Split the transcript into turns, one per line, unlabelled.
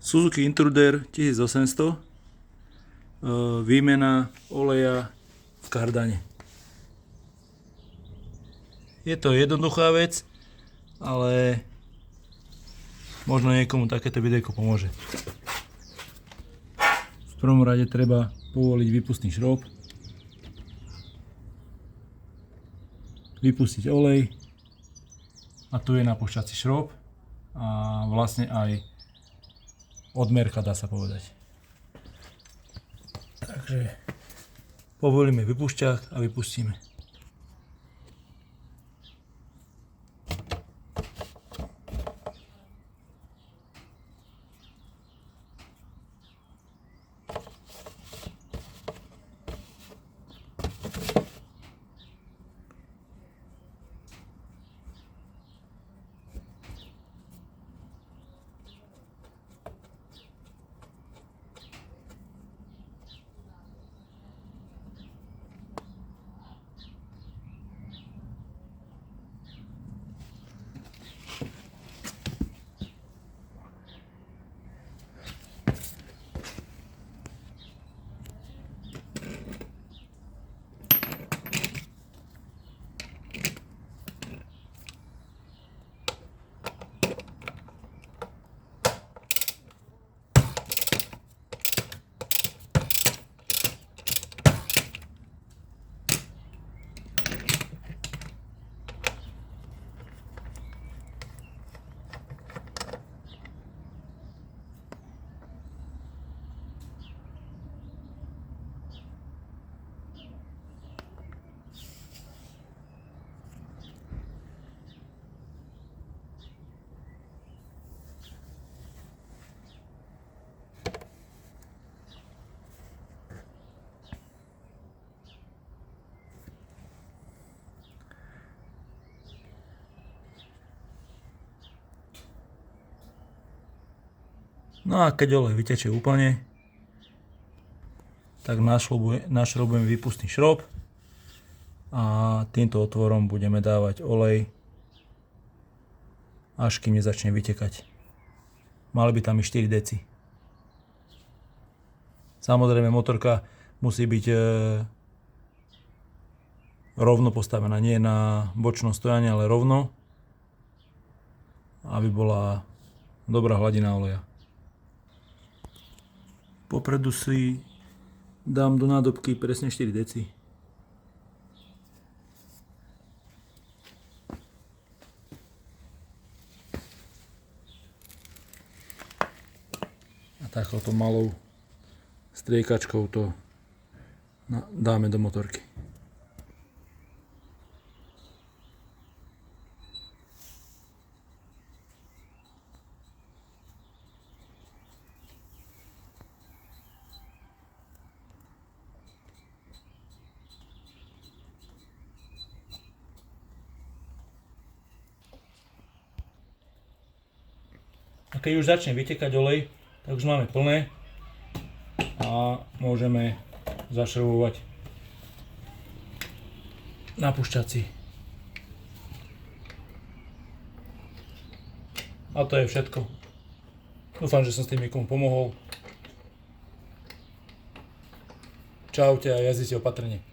Suzuki Intruder 1800, výmena oleja v kardane. Je to jednoduchá vec, ale možno niekomu takéto videjko pomôže. V prvom rade treba povoliť výpustný šroub, vypustiť olej, a tu je napúšťací šroub a vlastne aj odmerka, dá sa povedať. Takže povolíme vypúšťák a vypustíme. No a keď olej vytečie úplne, tak našrobujeme výpustný šroub a týmto otvorom budeme dávať olej, až kým nezačne vytekať. Mali by tam i 4 deci. Samozrejme motorka musí byť rovno postavená, nie na bočnom stojane, ale rovno, aby bola dobrá hladina oleja. Popredu si dám do nádobky presne 4 deci. A takouto malou striekačkou to dáme do motorky. A keď už začne vytekať olej, tak už máme plné a môžeme zašroubovať napúšťací. A to je všetko. Dúfam, že som s tým niekomu pomohol. Čaute a jazdite opatrne.